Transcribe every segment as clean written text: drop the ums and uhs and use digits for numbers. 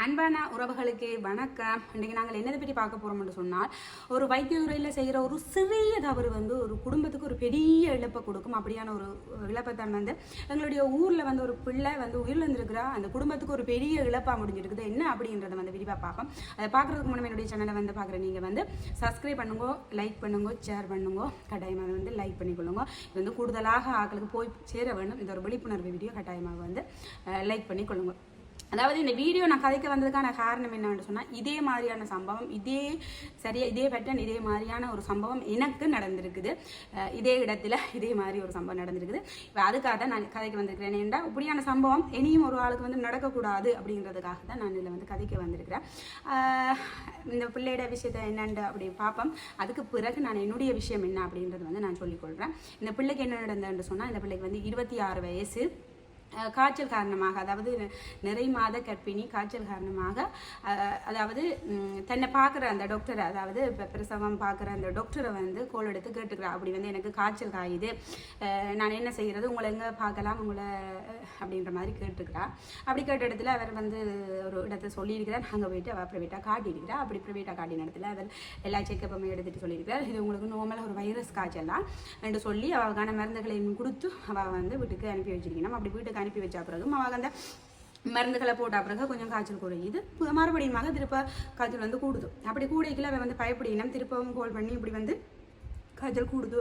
அன்பான உறவுகளுக்கு வணக்கம். இன்றைக்கு நாங்கள் என்னதை பற்றி பார்க்க போகிறோம்னு சொன்னால், ஒரு வைத்தியத்துறையில் செய்கிற ஒரு சிறிய தவறு ஒரு குடும்பத்துக்கு ஒரு பெரிய இழப்பை கொடுக்கும். அப்படியான ஒரு இழப்பைத்தான் எங்களுடைய ஊரில் ஒரு பிள்ளை உயிரிழந்திருக்கிறா. அந்த குடும்பத்துக்கு ஒரு பெரிய இழப்பாக முடிஞ்சிருக்குது. என்ன அப்படின்றத விரிவாக பார்ப்போம். அதை பார்க்குறதுக்கு முன்னாடி என்னுடைய சேனலை பார்க்குற நீங்கள் சப்ஸ்கிரைப் பண்ணுங்க, லைக் பண்ணுங்க, ஷேர் பண்ணுங்க, கட்டாயமாக லைக் பண்ணிக்கொள்ளுங்க. இது கூடுதலாக ஆக்களுக்கு போய் சேர வேண்டும். இந்த ஒரு விழிப்புணர்வு வீடியோ கட்டாயமாக லைக் பண்ணிக்கொள்ளுங்க. அதாவது இந்த வீடியோ நான் கதைக்க வந்ததுக்கான காரணம் என்னவென்று சொன்னால், இதே மாதிரியான சம்பவம் இதே பேட்டர்ன் இதே மாதிரியான ஒரு சம்பவம் எனக்கு நடந்திருக்குது. இதே இடத்துல இதே மாதிரி ஒரு சம்பவம் நடந்திருக்குது. இப்போ அதுக்காக தான் நான் கதைக்க வந்திருக்கிறேன். ஏன்டா இப்படியான சம்பவம் இனியும் ஒரு ஆளுக்கு நடக்கக்கூடாது அப்படிங்கிறதுக்காக தான் நான் இதில் கதைக்க வந்திருக்கிறேன். இந்த பிள்ளையோட விஷயத்தை என்னண்டு அப்படி பார்ப்போம். அதுக்கு பிறகு நான் என்னுடைய விஷயம் என்ன அப்படின்றது நான் சொல்லிக்கொள்கிறேன். இந்த பிள்ளைக்கு என்ன நடந்ததுன்னு சொன்னால், இந்த பிள்ளைக்கு 26 வயசு. காய்ச்சல் காரணமாக, அதாவது நிறை மாத கர்ப்பிணி, காய்ச்சல் காரணமாக, அதாவது தன்னை பார்க்குற அந்த டாக்டரை, அதாவது இப்போ பிரசவம் பார்க்குற அந்த டாக்டரை கோல் எடுத்து கேட்டுக்கிறா. அப்படி எனக்கு காய்ச்சல் காயுது, நான் என்ன செய்கிறது, உங்களை எங்கே பார்க்கலாம் உங்களை அப்படின்ற மாதிரி கேட்டுக்கிறா. அப்படி கேட்ட இடத்துல அவர் ஒரு இடத்த சொல்லியிருக்கிறார். அங்கே போயிட்டு அவள் ப்ரைவேட்டாக காட்டியிருக்கிறா. அப்படி ப்ரைவேட்டாக காட்டின இடத்துல அவர் எல்லா செக்கப்புமே எடுத்துகிட்டு சொல்லியிருக்கிறார். இது உங்களுக்கு நார்மலாக ஒரு வைரஸ் காய்ச்சலாம் என்று சொல்லி அவளுக்கான மருந்துகளையும் கொடுத்து அவள் வீட்டுக்கு அனுப்பி வச்சிருக்கணும். அப்படி வீட்டுக்கு அனுப்பி வச்ச பிறகு அவங்க அந்த மருந்துகளை போட்ட பிறகு கொஞ்சம் காய்ச்சல் குறையுது. மறுபடியும் திருப்ப காய்ச்சல் கூடுது. அப்படி கூடைக்குள்ள அவன் பயப்படினம் திருப்பவும் கோல் பண்ணி இப்படி காய்ச்சல் கூடுது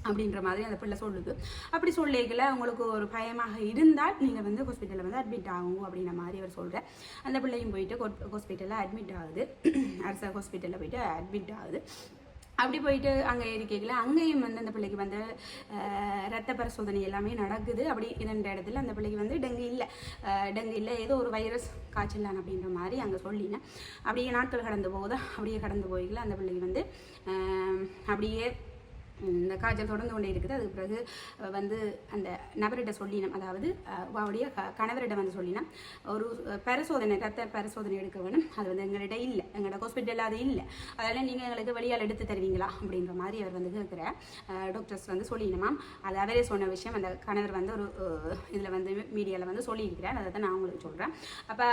அப்படின்ற மாதிரி அந்த பிள்ளை சொல்லுது. அப்படி சொல்லிக்கல உங்களுக்கு ஒரு பயமாக இருந்தால் நீங்கள் ஹாஸ்பிட்டலில் அட்மிட் ஆகும் அப்படின்ற மாதிரி அவர் சொல்கிறார். அந்த பிள்ளையும் போயிட்டு ஹாஸ்பிட்டலில் அட்மிட் ஆகுது. அரசு ஹாஸ்பிட்டலில் போயிட்டு அட்மிட் ஆகுது. அப்படி போயிட்டு அங்கே இருக்கையில் அங்கேயும் அந்த பிள்ளைக்கு ரத்த பரிசோதனை எல்லாமே நடக்குது. அப்படி இந்த இடத்துல அந்த பிள்ளைக்கு டெங்கு இல்லை ஏதோ ஒரு வைரஸ் காய்ச்சல் அப்படின்ற மாதிரி அங்கே சொல்லினேன். அப்படியே நாட்கள் கடந்து போகுது. அப்படியே கடந்து போய்க்கல அந்த பிள்ளைக்கு அப்படியே இந்த காய்ச்சல் தொடர்ந்து கொண்டே இருக்குது. அதுக்கு பிறகு அந்த நபர்கிட்ட சொல்லினோம், அதாவது அவருடைய கணவரிடம் சொல்லினோம், ஒரு பரிசோதனை ரத்த பரிசோதனை எடுக்க வேணும். அது எங்கள்கிட்ட இல்லை, எங்களோட ஹாஸ்பிட்டலில் அது இல்லை, அதனால் நீங்கள் எங்களுக்கு வெளியால் எடுத்து தருவீங்களா அப்படின்ற மாதிரி அவர் கேட்குற டாக்டர்ஸ் சொல்லினோமாம். அது அவரே சொன்ன விஷயம். அந்த கணவர் ஒரு இதில் மீடியாவில் சொல்லியிருக்கிறார். அதை தான் நான் உங்களுக்கு சொல்கிறேன். அப்போ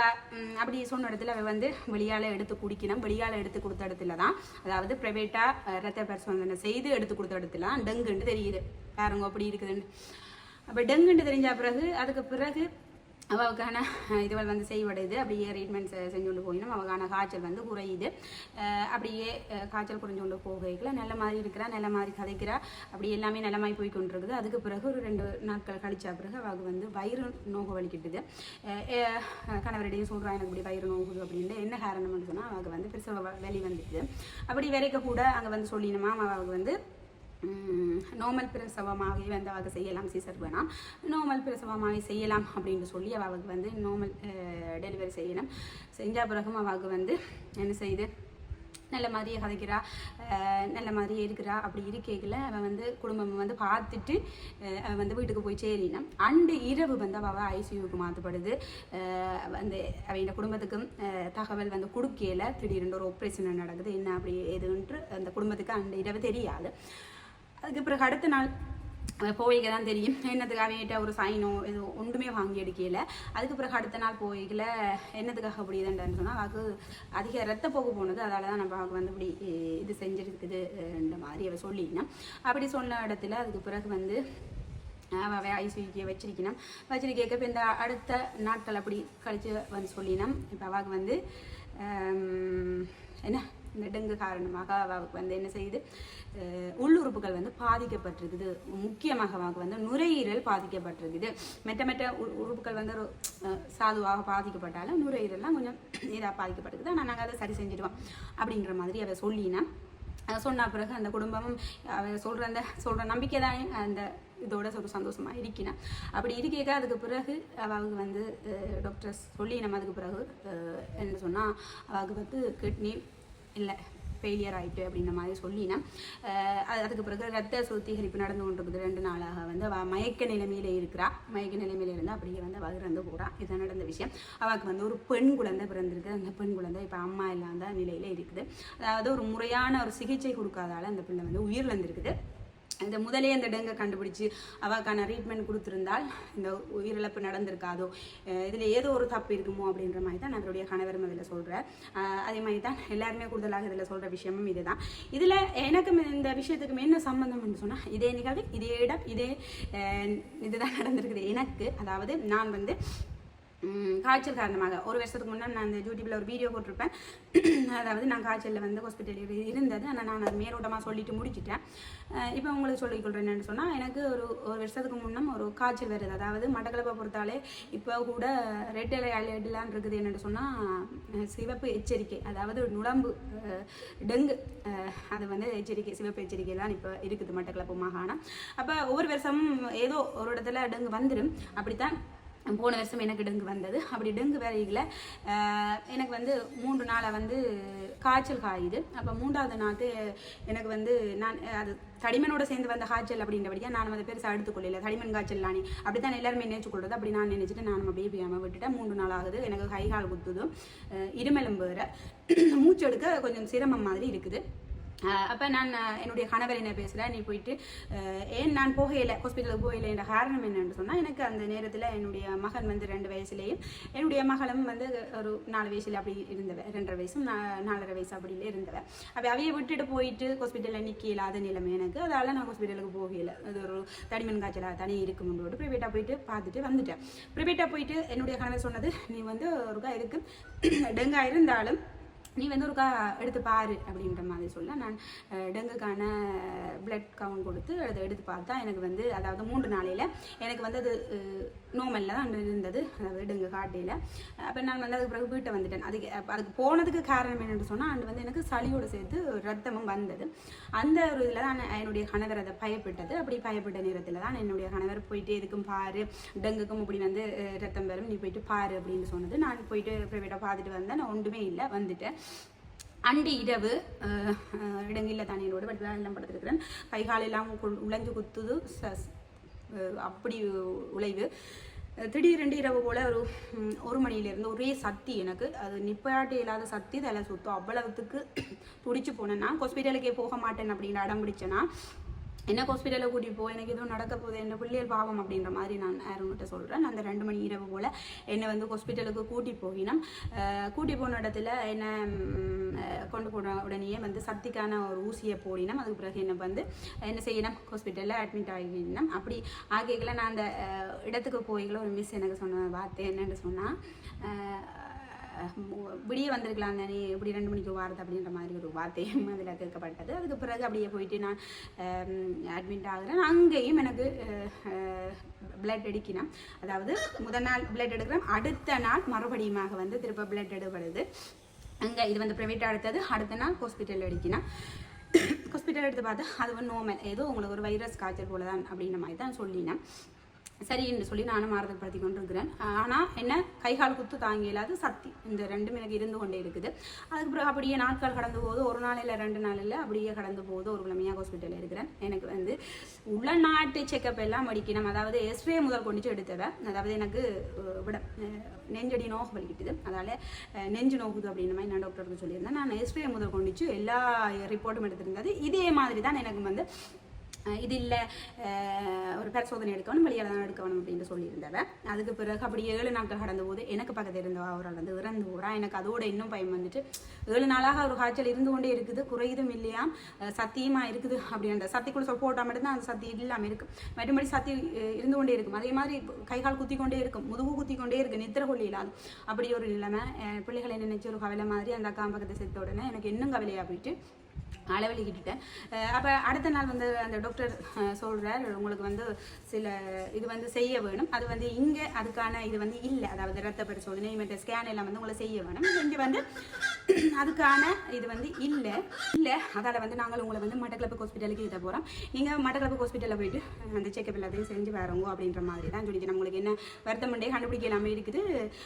அப்படி சொன்ன இடத்துல அவர் வெளியால் எடுத்து குடிக்கணும். வெளியால் எடுத்து கொடுத்த இடத்துல தான், அதாவது ப்ரைவேட்டாக ரத்த பரிசோதனை செய்து எடுத்து கொடுத்த இடத்துல டெங்குன்னு தெரியுது. பாருங்க அப்படி இருக்குதுன்னு. அப்போ டெங்குன்னு தெரிஞ்ச பிறகு அதுக்கு பிறகு அவளுக்கான இதுவள் செய்வடையுது. அப்படியே ட்ரீட்மெண்ட் செஞ்சு கொண்டு போயிடும். அவளுக்கான காய்ச்சல் குறையுது. அப்படியே காய்ச்சல் குறைஞ்சு கொண்டு போகைக்குள்ள நல்ல மாதிரி இருக்கிறா, நல்ல மாதிரி கதைக்கிறா. அப்படி எல்லாமே நல்ல மாதிரி போய் கொண்டிருக்குது. அதுக்கு பிறகு ஒரு 2 நாட்கள் கழிச்சா பிறகு அவளுக்கு வயிறு நோகு வலிக்கிட்டுது. கணவரிடையும் சொல்கிறா, எனக்கு இப்படி வயிறு நோகுது அப்படின்ட்டு. என்ன காரணம்னு சொன்னால், அவளுக்கு பிரசவ வலி வந்துடுது. அப்படி வரைக்க கூட அங்கே சொல்லினோமா, அவளுக்கு நார்மல் பிரசவமாகவே அவளுக்கு செய்யலாம், சீசர் வேணாம், நார்மல் பிரசவமாக செய்யலாம் அப்படின்னு சொல்லி அவளுக்கு நார்மல் டெலிவரி செய்யணும். செஞ்ச பிறகும் அவளுக்கு என்ன செய்யுது, நல்ல மாதிரியே கதைக்கிறா, நல்ல மாதிரியே இருக்கிறா. அப்படி இருக்கையில் அவன் குடும்பம் பார்த்துட்டு அவன் வீட்டுக்கு போய் சேரினான். அண்டு இரவு அவள் ஐசியூவுக்கு மாற்றப்படுது. அவங்க குடும்பத்துக்கும் தகவல் கொடுக்கையில் திடீர்னு ஒரு ஆப்ரேஷன் நடக்குது. என்ன அப்படி எதுன்ட்டு அந்த குடும்பத்துக்கு அண்டு இரவு தெரியாது. அதுக்கு பிறகு அடுத்த நாள் போய்க்க தான் தெரியும். என்னத்துக்கு அவங்கிட்ட ஒரு சைனோ இது ஒன்றுமே வாங்கி எடுக்கல. அதுக்கு பிறகு அடுத்த நாள் போய்க்கல என்னத்துக்காக அப்படி இதுன்னு சொன்னால், அவளுக்கு அதிக ரத்த போக்கு போனது, அதால் தான் நம்ம அவளுக்கு இப்படி இது செஞ்சுருக்குதுன்ற மாதிரி அவள் சொல்லினோம். அப்படி சொன்ன இடத்துல அதுக்கு பிறகு அவள் ஐசியூக்கே வச்சிருக்கேக்க. இப்போ இந்த அடுத்த நாட்கள் அப்படி கழித்து சொல்லினோம். இப்போ அவளுக்கு என்ன இந்த டெங்கு காரணமாக அவளுக்கு என்ன செய்யுது, உள்ளுறுப்புகள் பாதிக்கப்பட்டிருக்குது. முக்கியமாக அவளுக்கு நுரையீரல் பாதிக்கப்பட்டிருக்குது. மெட்ட உறுப்புகள் ஒரு சாதுவாக பாதிக்கப்பட்டாலும் நுரையீரல்லாம் கொஞ்சம் இதாக பாதிக்கப்பட்டிருக்குது. ஆனால் நாங்கள் அதை சரி செஞ்சிடுவோம் அப்படின்ற மாதிரி அவள் சொல்லினா. சொன்ன பிறகு அந்த குடும்பமும் அவள் சொல்கிற நம்பிக்கை தான் அந்த இதோட ஒரு சந்தோஷமாக இருக்கணும். அப்படி இருக்க அதுக்கு பிறகு அவளுக்கு டாக்டர்ஸ் சொல்லி நம்ம அதுக்கு பிறகு என்ன சொன்னால், அவளுக்கு கிட்னி இல்லை ஃபெயிலியர் ஆகிட்டு அப்படின்ற மாதிரி சொல்லினா. அதுக்கு பிறகு ரத்த சுத்திகரிப்பு நடந்து கொண்டிருக்குது. 2 நாளாக அவள் மயக்க நிலைமையில் இருக்கிறா. மயக்க நிலைமையில் இருந்தால் அப்படியே அவள் இறந்து போகிறான். இதுதான் நடந்த விஷயம். அவளுக்கு ஒரு பெண் குழந்தை பிறந்திருக்கு. அந்த பெண் குழந்தை இப்போ அம்மா இல்லாத நிலையில் இருக்குது. அதாவது ஒரு முறையான ஒரு சிகிச்சை கொடுக்காதால அந்த பிள்ளை உயிரிழந்திருக்குது. இந்த முதலே அந்த டெங்கை கண்டுபிடிச்சி அவளுக்கான ட்ரீட்மெண்ட் கொடுத்துருந்தால் இந்த உயிரிழப்பு நடந்திருக்காதோ, இதில் ஏதோ ஒரு தப்பு இருக்குமோ அப்படின்ற மாதிரி தான் அவருடைய கணவரும் அதில் சொல்கிறேன். அதே மாதிரி தான் எல்லாருமே கூடுதலாக இதில் சொல்கிற விஷயமும் இதுதான். இதில் எனக்கும் இந்த விஷயத்துக்கும் என்ன சம்பந்தம்னு சொன்னால், இதே நிகழ்வு, இதே இடம், இதுதான் நடந்திருக்குது எனக்கு. அதாவது நான் வந்து காய்ச்சல் காரணமாக ஒரு வருஷத்துக்கு முன்னாடி நான் இந்த யூடியூப்பில் ஒரு வீடியோ போட்டிருப்பேன். அதாவது நான் காய்ச்சலில் வந்து ஹாஸ்பிட்டலில் இருந்தது. ஆனால் நான் அது மேலோட்டமாக சொல்லிட்டு முடிச்சிட்டேன். இப்போ உங்களுக்கு சொல்லிக்கொள்கிறேன் என்னென்னு சொன்னால், எனக்கு ஒரு வருஷத்துக்கு முன்னம் ஒரு காய்ச்சல் வருது. அதாவது மட்டக்களப்பை பொறுத்தாலே இப்போ கூட ரெட் அலர்ட்லாம் இருக்குது. என்னென்னு சொன்னால் சிவப்பு எச்சரிக்கை, அதாவது நுழம்பு டெங்கு, அது வந்து எச்சரிக்கை, சிவப்பு எச்சரிக்கைலாம் இப்போ இருக்குது மட்டக்களப்பு மாகாணம். அப்போ ஒவ்வொரு வருஷமும் ஏதோ ஒரு இடத்துல டெங்கு வந்துடும். அப்படித்தான் போன வருஷம் எனக்கு டெங்கு வந்தது. அப்படி டெங்கு வரையில் எனக்கு வந்து 3 நாளாக வந்து காய்ச்சல் காயுது. அப்போ 3ஆவது நாள் எனக்கு வந்து நான் அது தடிமனோட சேர்ந்து வந்த காய்ச்சல் அப்படின்றபடியாக நான் வந்து பெருசாக எடுத்துக்கொள்ளல. தடிமன் காய்ச்சல் நானே அப்படி தான் எல்லாருமே நினைச்சுக்கொள்றது. அப்படி நான் நினைச்சிட்டு நான் பேபியாமல் விட்டுட்டேன். 3 நாள் ஆகுது. எனக்கு கை கால் குத்துதும், இருமலும் வேறு, மூச்சு எடுக்க கொஞ்சம் சிரமம் மாதிரி இருக்குது. அப்போ நான் என்னுடைய கணவர் என்ன பேசுகிறேன், நீ போயிட்டு ஏன் நான் போகையில் ஹாஸ்பிட்டலுக்கு போகலை என்ற காரணம் என்னென்னு சொன்னால், எனக்கு அந்த நேரத்தில் என்னுடைய மகன் வந்து 2 வயசுலேயும் என்னுடைய மகளும் வந்து ஒரு 4 வயசில் அப்படி இருந்தவ, 2.5 வயசும் 4.5 வயசு அப்படிலே இருந்தவ. அப்போ அவையை விட்டுட்டு போயிட்டு ஹாஸ்பிட்டலில் நிற்க இல்லாத நிலைமை எனக்கு. அதால் நான் ஹாஸ்பிட்டலுக்கு போகலை. அது ஒரு தடிமன் காய்ச்சலாக தானே இருக்கும்போது ப்ரைவேட்டாக போயிட்டு பார்த்துட்டு வந்துட்டேன். ப்ரைவேட்டாக போயிட்டு என்னுடைய கணவர் சொன்னது, நீ வந்து ஒருக்கா இருக்கு டெங்கா இருந்தாலும் நீ வந்து ஒருக்கா எடுத்து பாரு அப்படின்ற மாதிரி சொல்ல, நான் டெங்குக்கான பிளட் கவுண்ட் கொடுத்து அதை எடுத்து பார்த்தா எனக்கு வந்து, அதாவது 3 நாளையில் எனக்கு வந்து அது நோமலில் தான் இருந்தது, அதாவது டெங்கு காட்டையில். அப்போ நான் வந்து அதுக்கு பிறகு வீட்டை வந்துட்டேன். அதுக்கு போனதுக்கு காரணம் என்னென்னு சொன்னால், அன்று வந்து எனக்கு சளியோடு சேர்த்து ரத்தமும் வந்தது. அந்த ஒரு இதில் தான் என்னுடைய கணவர் அதை பயப்பட்டது. அப்படி பயப்பட்ட நேரத்தில் தான் என்னுடைய கணவர் போயிட்டு எதுக்கும் பாரு, டெங்குக்கும் இப்படி வந்து ரத்தம் வரும், நீ போயிட்டு பாரு அப்படின்னு சொன்னது. நான் போயிட்டு ப்ரைவேட்டாக பார்த்துட்டு வந்தேன். நான் ஒன்றுமே இல்லை, வந்துட்டேன். அண்டி இரவு இடங்கில்ல தானியோடு எல்லாம் படுத்திருக்கிறேன். கை காலெல்லாம் உழைஞ்சு குத்துது, அப்படி உழைவு. திடீரென்று இரவு போல் ஒரு மணியிலேருந்து ஒரே சக்தி, எனக்கு அது நிப்பாட்டி இல்லாத சக்தி, தலை சுத்தம். அவ்வளவுத்துக்கு துடிச்சு போனேன்னா ஹாஸ்பிட்டலுக்கே போக மாட்டேன் அப்படின்னு அடம் பிடிச்சேன்னா, என்ன ஹாஸ்பிட்டலில் கூட்டிகிட்டு போய் எனக்கு எதுவும் நடக்க போகுது, என்ன பிள்ளைகள் பாவம் அப்படின்ற மாதிரி நான் யாருங்கிட்ட சொல்கிறேன். அந்த 2 மணி இரவு போல் என்னை வந்து ஹாஸ்பிட்டலுக்கு கூட்டிகிட்டு போயினோம். கூட்டிகிட்டு போன இடத்துல என்னை கொண்டு போன உடனே வந்து சக்திக்கான ஒரு ஊசியை போடினோம். அதுக்கு பிறகு என்ன வந்து என்ன செய்யணும், ஹாஸ்பிட்டலில் அட்மிட் ஆகினோம். அப்படி ஆகியங்களை நான் அந்த இடத்துக்கு போய்களை ஒரு மிஸ் எனக்கு சொன்ன வார்த்தை என்னென்னு சொன்னால், விடிய வந்திருக்கலாம் தானே, இப்படி 2 மணிக்கு வாரது அப்படின்ற மாதிரி ஒரு வார்த்தையும் அதில் கேட்கப்பட்டது. அதுக்கு பிறகு அப்படியே போயிட்டு நான் அட்மிட் ஆகுறேன். அங்கேயும் எனக்கு பிளட் எடுக்கணும். அதாவது முதல் நாள் பிளட் எடுக்கிறேன், அடுத்த நாள் மறுபடியுமாக வந்து திரும்ப பிளட் எடுப்படுது. அங்கே இது வந்து ப்ரைவேட்டாக எடுத்தது. அடுத்த நாள் ஹாஸ்பிட்டலில் எடுக்கணும். ஹாஸ்பிட்டல் எடுத்து பார்த்தா அது வந்து நோமல், ஏதோ உங்களுக்கு ஒரு வைரஸ் காய்ச்சல் போல தான் அப்படின்ற மாதிரி தான் சொல்லினேன். சரின்னு சொல்லி நானும் மாறுதல் படுத்தி கொண்டு இருக்கிறேன். ஆனால் என்ன கைகால் குத்து தாங்கி இல்லாத சக்தி, இந்த 2ம் எனக்கு இருந்து கொண்டே இருக்குது. அதுக்கு பிறகு அப்படியே நாட்கள் கடந்து போகுது. 1 நாள் இல்லை 2 நாள் இல்லை, அப்படியே கடந்து போகுது. ஒரு கிழமையாக ஹாஸ்பிட்டலில் இருக்கிறேன். எனக்கு வந்து உள்நாட்டு செக்கப் எல்லாம் அடிக்கணும். அதாவது எஸ்ரே முதல் கொண்டு எடுத்தவன். அதாவது எனக்கு நெஞ்சடி நோக்கு வலிக்கிட்டுது, அதால் நெஞ்சு நோக்குது அப்படின்ற மாதிரி நான் டாக்டருக்கு சொல்லியிருந்தேன். நான் எஸ்ரே முதல் கொண்டுச்சு எல்லா ரிப்போர்ட்டும் எடுத்திருந்தது. இதே மாதிரி தான் எனக்கு வந்து இது இல்லை, ஒரு பரிசோதனை எடுக்கணும், வெளியில் தான் எடுக்கணும் அப்படின்னு சொல்லியிருந்தவன். அதுக்கு பிறகு அப்படியே 7 நாட்கள் கடந்த போது எனக்கு பக்கத்தில் இருந்தவா அவரால் வந்து இறந்து போகிறா. எனக்கு அதோட இன்னும் பயம் வந்துட்டு, 7 நாளாக ஒரு காய்ச்சல் இருந்து கொண்டே இருக்குது, குறையுதும் இல்லையா, சத்தியமாக இருக்குது அப்படின்ற சத்திக்குள்ள போட்டால் மட்டும்தான் அந்த சத்தி இல்லாமல் இருக்கும். மறுபடி சத்தி இருந்து கொண்டே இருக்கும். அதே மாதிரி கைகால் குத்தி கொண்டே இருக்கும், முதுகு குத்தி கொண்டே இருக்குது, நித்திர கொள்ளி இல்லாது அப்படி ஒரு நிலைமை. பிள்ளைகளை நினைச்சு ஒரு கவலை மாதிரி அந்த அக்கா பக்கத்தை செத்த உடனே எனக்கு இன்னும் கவலையாக போயிட்டு அளவலிக்கிட்டுட்டேன். அப்போ அடுத்த நாள் வந்து அந்த டாக்டர் சொல்கிறார், உங்களுக்கு வந்து சில இது வந்து செய்ய வேணும், அது வந்து இங்கே அதுக்கான இது வந்து இல்லை, அதாவது ரத்த பரிசோதனை மற்ற ஸ்கேன் எல்லாம் வந்து உங்களை செய்ய வேணும், இங்கே வந்து அதுக்கான இது வந்து இல்லை. அதால் வந்து நாங்கள் உங்களை வந்து மட்டக்களப்பு ஹாஸ்பிட்டலுக்கு இதை போகிறோம், நீங்கள் மட்டக்களப்பு ஹாஸ்பிட்டலில் போயிட்டு அந்த செக்கப் எல்லாத்தையும் செஞ்சு வரவங்க அப்படின்ற மாதிரி தான் சொல்லிட்டு, நம்மளுக்கு என்ன வருத்தம் பண்ணே கண்டுபிடிக்க எல்லாமே இருக்குது,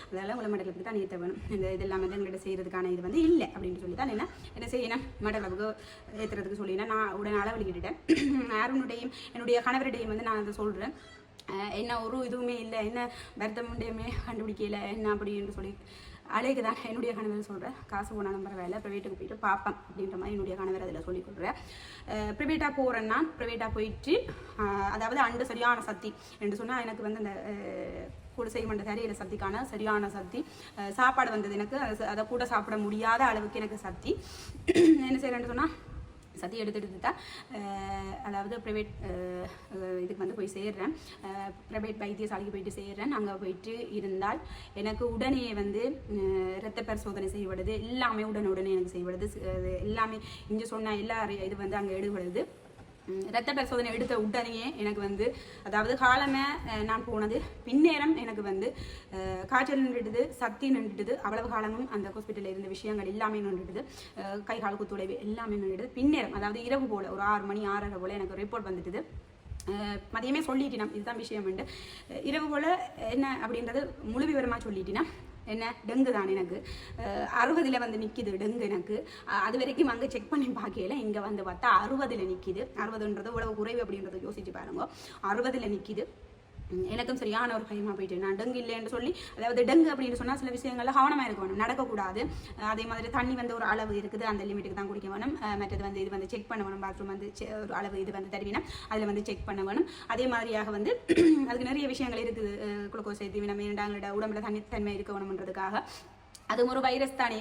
அதனால் உங்களை மட்டக்களப்புக்கு தான் ஏற்ற வேணும், இந்த இதெல்லாம் வந்து எங்கள்கிட்ட செய்கிறதுக்கான இது வந்து இல்லை அப்படின்னு சொல்லி தான் என்ன செய்யணும், மட்டக்களப்புக்கு ஏற்றுறதுக்கு சொல்லினா நான் உடனே அளவலிக்கிட்டேன். யாருனுடையும் என்னுடைய கணவருடையும் வந்து நான் அதை சொல்கிறேன், என்ன ஒரு இதுவுமே இல்லை, என்ன வருத்தமுடையுமே கண்டுபிடிக்கல என்ன அப்படின்னு சொல்லி அழகு தான் என்னுடைய கணவர் சொல்கிறேன், காசு போனாலும் பரவாயில்ல ப்ரைவேட்டுக்கு போயிட்டு பார்ப்பேன் அப்படின்ற மாதிரி என்னுடைய கணவர் அதில் சொல்லிக் கொடுக்குறேன். ப்ரைவேட்டாக போகிறேன்னா ப்ரைவேட்டாக போயிட்டு அதாவது அண்டு சரியான சக்தி என்று சொன்னால் எனக்கு வந்து அந்த கூட செய்ய மாட்டேன் தெரியல சக்திக்கான சரியான சக்தி சாப்பாடு வந்தது எனக்கு அதை கூட சாப்பிட முடியாத அளவுக்கு எனக்கு சக்தி என்ன செய்கிறேன்னு சொன்னால் சதி எடுத்துட்டு தான் அதாவது ப்ரைவேட் இதுக்கு வந்து போய் சேர்றேன், ப்ரைவேட் வைத்தியசாலைக்கு போயிட்டு சேர்றேன். அங்கே போயிட்டு இருந்தால் எனக்கு உடனே வந்து இரத்த பரிசோதனை செய்யப்படுது, எல்லாமே உடனே எனக்கு செய்யப்படுது, எல்லாமே இங்கே சொன்ன எல்லா இது வந்து அங்கே எடுபடுது. இரத்த பரிசோதனை எடுத்த உடனேயே எனக்கு வந்து அதாவது காலமே நான் போனது பின்னேரம் எனக்கு வந்து காய்ச்சல் நின்றுடுது, சக்தி நின்றுடுது, அவ்வளவு காலமும் அந்த ஹாஸ்பிட்டலில் இருந்த விஷயங்கள் எல்லாமே நின்றுடுது, கை கால் குத்துளைவு எல்லாமே நின்றுடுது. பின்னேரம் அதாவது இரவு போல் ஒரு 6 மணி 6:30 போல் எனக்கு ரிப்போர்ட் வந்துட்டுது. மதியமே சொல்லிட்டினோம் இதுதான் விஷயம் உண்டு. இரவு போல் என்ன அப்படின்றது முழு விவரமாக சொல்லிட்டினா என்ன டெங்கு தான் எனக்கு 60 வந்து நிற்கிது டெங்கு எனக்கு. அது வரைக்கும் அங்கே செக் பண்ணி பார்க்கல, இங்கே வந்து பார்த்தா 60 நிற்கிது. 60ன்றது இவ்வளவு குறைவு அப்படின்றத யோசிச்சு பாருங்க. 60 நிற்கிது. எனக்கும் சரியான ஒரு பயமாக போயிட்டு நான் டெங்கு இல்லைன்னு சொல்லி அதாவது டெங்கு அப்படின்னு சொன்னால் சில விஷயங்கள்ல கவனமாக இருக்க வேணும், நடக்கக்கூடாது. அதே மாதிரி தண்ணி வந்து ஒரு அளவு இருக்குது, அந்த லிமிட்டுக்கு தான் குடிக்க வேணும். மற்றது வந்து இது வந்து செக் பண்ண வேணும், பாத்ரூம் வந்து ஒரு அளவு இது வந்து தருவினா அதில் வந்து செக் பண்ண வேணும். அதே மாதிரியாக வந்து அதுக்கு நிறைய விஷயங்கள் இருக்குது, குளுக்கோஸ் ஏற்றி நம்ம எங்களோட உடம்புல தனித்தன்மை இருக்க வேணும்ன்றதுக்காக. அதுவும் ஒரு வைரஸ் தானே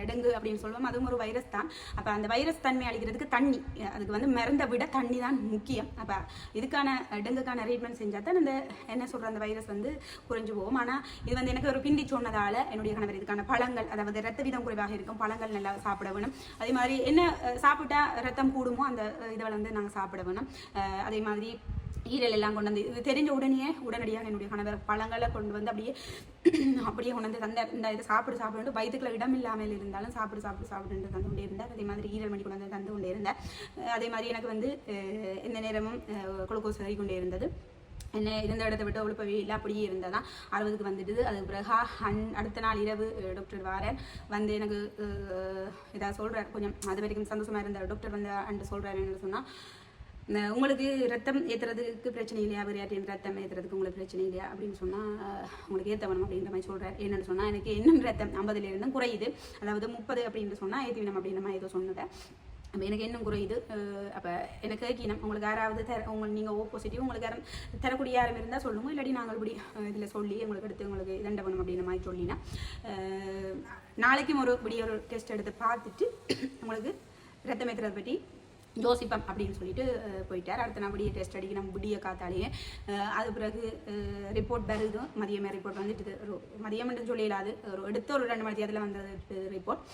டெங்கு அப்படின்னு சொல்லுவோம், அதுவும் ஒரு வைரஸ் தான். அப்போ அந்த வைரஸ் தன்மை அளிக்கிறதுக்கு தண்ணி, அதுக்கு வந்து மருந்தை விட தண்ணி தான் முக்கியம். அப்போ இதுக்கான டெங்குக்கான ட்ரீட்மெண்ட் செஞ்சால் தான் அந்த என்ன சொல்கிற அந்த வைரஸ் வந்து குறைஞ்சு போகும். ஆனால் இது வந்து எனக்கு ஒரு பிந்தி சொன்னதால் என்னுடைய கணவர் இதுக்கான பழங்கள் அதாவது ரத்த வீதம் குறைவாக இருக்கும் பழங்கள் நல்லா சாப்பிட வேணும். அதே மாதிரி என்ன சாப்பிட்டா ரத்தம் கூடுமோ அந்த இதை வந்து நாங்கள் சாப்பிட வேணும். அதே மாதிரி ஈரல் எல்லாம் கொண்டு வந்து இது தெரிஞ்ச உடனடியாக என்னுடைய கணவர் பழங்களை கொண்டு வந்து அப்படியே கொண்டு வந்து இந்த இதை சாப்பிட்டு வயிற்றுக்குள்ள இடம் இல்லாமல் இருந்தாலும் சாப்பிட்டு தந்து கொண்டே இருந்தார். அதே மாதிரி ஈரல் மணி கொண்டு வந்து தந்து கொண்டே இருந்தார். அதே மாதிரி எனக்கு வந்து எந்த நேரமும் குளுக்கோஸ் சரி கொண்டே இருந்தது. என்ன இருந்த இடத்த விட்டு ஒழுப்பவே இல்லை, அப்படியே இருந்தால் தான் 60க்கு வந்துடுது. அதுக்கு பிறகு அடுத்த நாள் இரவு டாக்டர் வாரேன் வந்து எனக்கு ஏதாவது சொல்கிறார். கொஞ்சம் அது வரைக்கும் சந்தோஷமாக இருந்தார். டாக்டர் வந்து அண்டு சொல்கிறார் என்னன்னு சொன்னால், உங்களுக்கு ரத்தம் ஏற்றுறதுக்கு பிரச்சனை இல்லையா, விளையாட்டின் ரத்தம் ஏற்றுறதுக்கு உங்களுக்கு பிரச்சனை இல்லையா அப்படின்னு சொன்னால் உங்களுக்கு ஏற்ற வேணும் அப்படின்ற மாதிரி சொல்கிறார். என்னென்னு சொன்னால் எனக்கு இன்னும் ரத்தம் 50 குறையுது, அதாவது 30 அப்படின்னு சொன்னால் ஏற்றி வேணும் அப்படின்ற மாதிரி ஏதோ சொன்னதை. அப்போ எனக்கு இன்னும் குறையுது. அப்போ எனக்கு கேட்கணும் உங்களுக்கு யாராவது நீங்கள் பாசிட்டிவ் உங்களுக்கு யாரும் தரக்கூடிய யாரும் இருந்தால் சொல்லுங்கள், இல்லாட்டி நாங்கள் இப்படி இதில் சொல்லி உங்களுக்கு எடுத்து உங்களுக்கு இதண்ட வேணும் அப்படின்ற மாதிரி சொல்லினா நாளைக்கும் ஒரு டெஸ்ட் எடுத்து பார்த்துட்டு உங்களுக்கு ரத்தம் ஏற்றுறதை பற்றி யோசிப்பம் அப்படின்னு சொல்லிட்டு போயிட்டார். அடுத்த நாள் விடிய டெஸ்ட் அடிக்க நம்ம விடிய காத்தாலேயே அது பிறகு ரிப்போர்ட் வருது. மதியமே ரிப்போர்ட் வந்துட்டு மதியம்னு சொல்லிடாது, ஒரு எடுத்த ஒரு 2 மணி நேரத்தில் வந்தது ரிப்போர்ட்.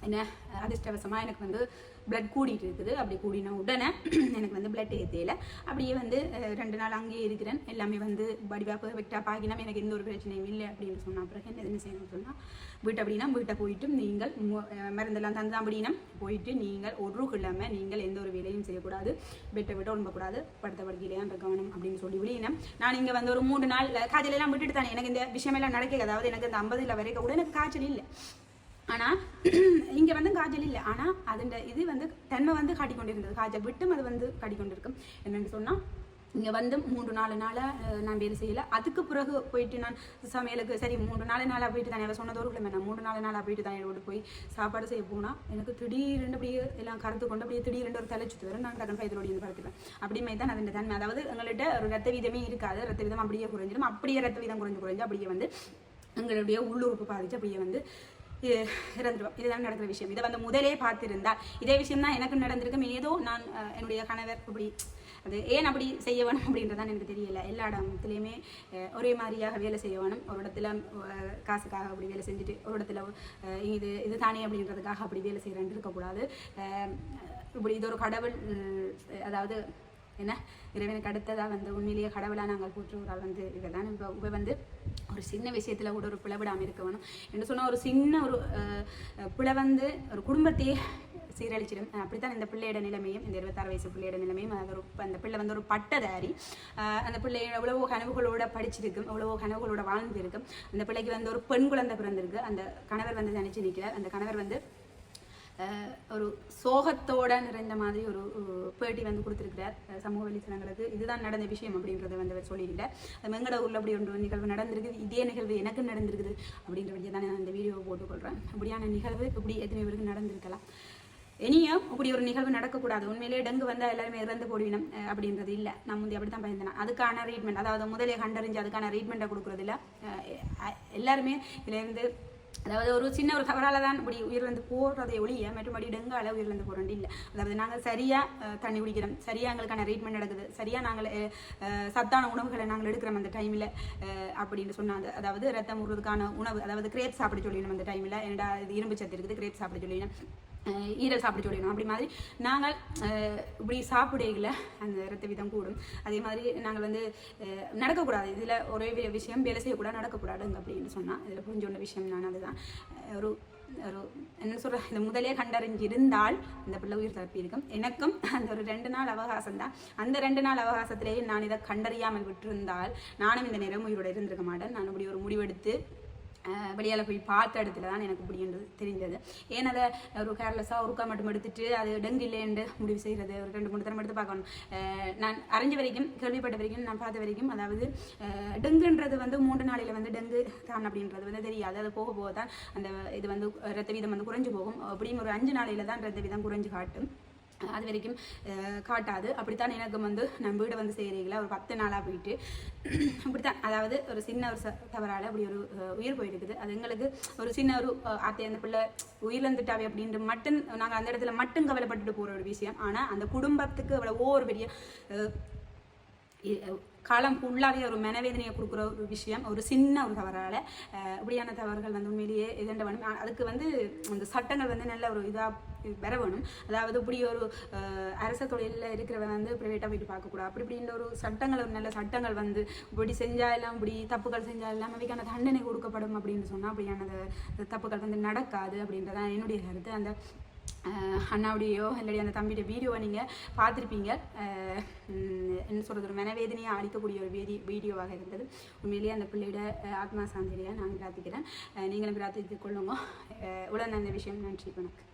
என்ன அதிர்ஷ்டவசமாக எனக்கு வந்து பிளட் கூடிட்டு இருக்குது. அப்படி கூடின உடனே எனக்கு வந்து பிளட் ஏற்றல. அப்படியே வந்து 2 நாள் அங்கேயே இருக்கிறேன். எல்லாமே வந்து வடிவாக பெர்ஃபெக்டாக ஆகினா எனக்கு எந்த ஒரு பிரச்சனையும் இல்லை அப்படின்னு சொன்ன பிறகு என்ன செய்யணும்னு சொன்னால் வீட்டை போயிட்டு நீங்கள் மருந்தெல்லாம் தந்து அப்படின்னா போயிட்டு நீங்கள் ஒரு கிழமை நீங்கள் எந்த ஒரு வேலையும் செய்யக்கூடாது, பெட்டை விட்டு ஒழும்பக்கூடாது, படுத்த படுக்கையிலேயான்ற கவனம் அப்படின்னு சொல்லி விடினா நான் இங்கே வந்து ஒரு 3 நாள் காய்ச்சலெல்லாம் விட்டுட்டு தானே எனக்கு இந்த விஷயமெல்லாம் நடக்க. அதாவது எனக்கு இந்த 50 வரைக்கும் கூட எனக்கு காய்ச்சல் இல்லை, ஆனால் இங்கே வந்து காய்ச்சல் இல்லை. ஆனால் அதோட இது வந்து தன்மை வந்து காட்டிக்கொண்டு இருந்தது, காய்ச்சல் விட்டும் அது வந்து காட்டிக்கொண்டு இருக்கும். என்னென்னு சொன்னால் இங்கே வந்து 3-4 நாளாக நான் வேலை செய்யலை. அதுக்கு பிறகு போயிட்டு நான் சமையலுக்கு சரி 3-4 நாளாக போயிட்டு தானே சொன்னதோடு இல்லை, நான் 3-4 நாளாக போயிட்டு தான் என்னோட போய் சாப்பாடு செய்ய போனால் எனக்கு திடீரெண்டு அப்படியே எல்லாம் கருத்து கொண்டு அப்படியே திடீரெண்டு ஒரு தலைச்சுத்து வரும். நான் டக்குனு பயத்தோடு படுத்துப்பேன். அப்படி மாதிரி தான் அதோட தன்மை. அதாவது எங்கள்கிட்ட ஒரு ரத்த வீதமே இருக்காது, ரத்த வீதம் அப்படியே குறைஞ்சிடும். அப்படியே ரத்த வீதம் குறைஞ்சு அப்படியே வந்து எங்களுடைய உள்ளுறுப்பு பாதிச்சு அப்படியே வந்து இறந்துடுவோம். இதுதான் நடக்கிற விஷயம். இதை வந்து முதலே பார்த்துருந்தால் இதே விஷயம் தான் எனக்கு நடந்திருக்கும். ஏதோ நான் என்னுடைய கணவர் அப்படி அது ஏன் அப்படி செய்ய வேணும் அப்படின்றதான் எனக்கு தெரியலை. எல்லா இடத்துலையுமே ஒரே மாதிரியாக வேலை செய்ய வேணும். ஒரு இடத்துல காசுக்காக அப்படி வேலை செஞ்சுட்டு ஒரு இடத்துல இது தானே அப்படின்றதுக்காக அப்படி வேலை செய்கிறேன் இருக்கக்கூடாது. இப்படி இது ஒரு கடவுள், அதாவது என்ன இறைவனுக்கு அடுத்ததாக வந்து உண்மையிலேயே கடவுளாக நாங்கள் போற்றுவதால் வந்து இதை தான் இப்போ வந்து ஒரு சின்ன விஷயத்தில் கூட ஒரு பிளவிடாமல் இருக்க வேணும் என்று சொன்னால் ஒரு சின்ன ஒரு பிளை வந்து ஒரு குடும்பத்தையே சீரழிச்சிடும். அப்படித்தான் இந்த பிள்ளையோட நிலைமையும், இந்த 26 வயசு பிள்ளையோட நிலைமையும். அந்த பிள்ளை வந்து ஒரு பட்டதாரி. அந்த பிள்ளை எவ்வளவோ கனவுகளோட படிச்சிருக்கும், எவ்வளவோ கனவுகளோட வாழ்ந்து இருக்கும். அந்த பிள்ளைக்கு வந்து ஒரு பெண் குழந்தை பிறந்திருக்கு. அந்த கணவர் வந்து நினைச்சு நிற்கிறார். அந்த கணவர் வந்து ஒரு சோகத்தோட நிறைந்த மாதிரி ஒரு பேட்டி வந்து கொடுத்துருக்கிறார் சமூக வலைத்தளங்களுக்கு. இதுதான் நடந்த விஷயம் அப்படின்றத வந்து அவர் சொல்லியிருக்கார். அது எங்கட ஊரில் அப்படி ஒரு நிகழ்வு நடந்திருக்குது, இதே நிகழ்வு எனக்கு நடந்திருக்குது அப்படின்ற வழியை தான் நான் இந்த வீடியோவை போட்டுக்கொள்கிறேன். அப்படியான நிகழ்வு இப்படி எத்தனை பேருக்கு நடந்திருக்கலாம். இனியும் இப்படி ஒரு நிகழ்வு நடக்கக்கூடாது. உண்மையிலேயே டெங்கு வந்தால் எல்லாருமே இறந்து போடுவினம் அப்படின்றது இல்லை. நான் முந்தைய அப்படி தான் பயந்தேன். அதுக்கான ட்ரீட்மெண்ட், அதாவது முதலே கண்டறிஞ்சு அதுக்கான ட்ரீட்மெண்ட்டை கொடுக்குறது இல்லை. எல்லாருமே இதுலேருந்து, அதாவது ஒரு சின்ன ஒரு தவறால் தான் இப்படி உயிரிழந்து போகிறதை ஒழிய மற்றபடி டெங்கால உயிரிழந்து போகிறோம் இல்லை. அதாவது நாங்கள் சரியாக தண்ணி குடிக்கிறோம், சரியாக எங்களுக்கான ட்ரீட்மெண்ட் நடக்குது, சரியாக நாங்கள் சத்தான உணவுகளை நாங்கள் எடுக்கிறோம் அந்த டைமில் அப்படின்னு சொன்னாங்க. அதாவது ரத்தம் ஊறுறதுக்கான உணவு, அதாவது கிரேப் சாப்பிட சொல்லிடணும் அந்த டைமில். என்னடா இது இரும்பு சத்து இருக்குது, கிரேப் சாப்பிட சொல்லிடணும், ஈரல் சாப்பிட சொல்லிடணும். அப்படி மாதிரி நாங்கள் இப்படி சாப்பிடையில் அந்த ரத்த வீதம் கூடும். அதே மாதிரி நாங்கள் வந்து நடக்கக்கூடாது, இதில் ஒரே விஷயம் வேலை செய்யக்கூடாது, நடக்கக்கூடாதுங்க அப்படின்னு சொன்னால் இதில் புரிஞ்சோண்ட விஷயம் நான். அதுதான் ஒரு என்ன சொல்கிறேன், இந்த முதலே கண்டறிஞ்சிருந்தால் இந்த பிள்ளை உயிர் தப்பி இருக்கும். எனக்கும் அந்த ஒரு 2 நாள் அவகாசம் தான். அந்த 2 நாள் அவகாசத்திலேயே நான் இதை கண்டறியாமல் விட்டிருந்தால் நானும் இந்த நேரம் உயிரோடு இருந்திருக்க மாட்டேன். நான் இப்படி ஒரு முடிவெடுத்து வெளியால் போய் பார்த்த இடத்துல தான் எனக்கு இப்படின்றது தெரிந்தது. ஏன்னா அதை ஒரு கேர்லெஸ்ஸாக ஒருக்கா மட்டும் எடுத்துட்டு அது டெங்கு இல்லைன்னு முடிவு செய்கிறது, ஒரு 2-3 தரம் எடுத்து பார்க்கணும். நான் அறிஞ்ச வரைக்கும், கேள்விப்பட்ட வரைக்கும், நான் பார்த்த வரைக்கும், அதாவது டெங்குன்றது வந்து 3 நாளையில் வந்து டெங்கு தான் அப்படின்றது வந்து தெரியாது. அது போக போக தான் அந்த இது வந்து ரத்த வீதம் வந்து குறைஞ்சு போகும். அப்படின்னு ஒரு 5 நாளையில் தான் ரத்த வீதம் குறைஞ்சு காட்டும். அது வரைக்கும் காட்டாது. அப்படித்தான் எனக்கு வந்து நம்ம வீடை வந்து செய்கிறீங்களா ஒரு 10 நாளாக போயிட்டு அப்படித்தான், அதாவது ஒரு சின்ன ஒரு தவறால் அப்படி ஒரு உயிர் போயிருக்குது. அது எங்களுக்கு ஒரு சின்ன ஒரு அத்தை அந்த பிள்ளை உயிரிழந்துட்டாவே அப்படின்ற மட்டும் நாங்கள் அந்த இடத்துல மட்டும் கவலைப்பட்டுட்டு போகிற ஒரு விஷயம். ஆனால் அந்த குடும்பத்துக்கு அவ்வளோ ஒரு பெரிய காலம் ஃபுல்லாகவே ஒரு மனவேதனையை கொடுக்குற ஒரு விஷயம், ஒரு சின்ன ஒரு தவறால். இப்படியான தவறுகள் வந்து உண்மையிலேயே இதண்ட வேணும். அதுக்கு வந்து அந்த சட்டங்கள் வந்து நல்ல ஒரு இதாக வர வேணும். அதாவது இப்படி ஒரு அரச தொழிலில் இருக்கிறவங்க வந்து ப்ரைவேட்டாக போயிட்டு பார்க்கக்கூடாது. அப்படி இப்படின்ற ஒரு சட்டங்கள், ஒரு நல்ல சட்டங்கள் வந்து இப்படி செஞ்சால் எல்லாம், இப்படி தப்புகள் செஞ்சால் எல்லாம் அவைக்கான தண்டனை கொடுக்கப்படும் அப்படின்னு சொன்னால் அப்படியான தப்புகள் வந்து நடக்காது அப்படின்றதான் என்னுடைய கருத்து. அந்த அண்ணாவுடையோ இல்லாடி அந்த தம்பியுடைய வீடியோவை நீங்கள் பார்த்துருப்பீங்க. என்ன சொல்கிறது, ஒரு மனவேதனையை அளிக்கக்கூடிய ஒரு வீடியோவாக இருந்தது. உண்மையிலேயே அந்த பிள்ளையோட ஆத்மா சாந்திரியாக நான் பிரார்த்திக்கிறேன். நீங்களும் பிரார்த்தித்து கொள்ளுங்க. உடனே அந்த விஷயம் நன்றி, வணக்கம்.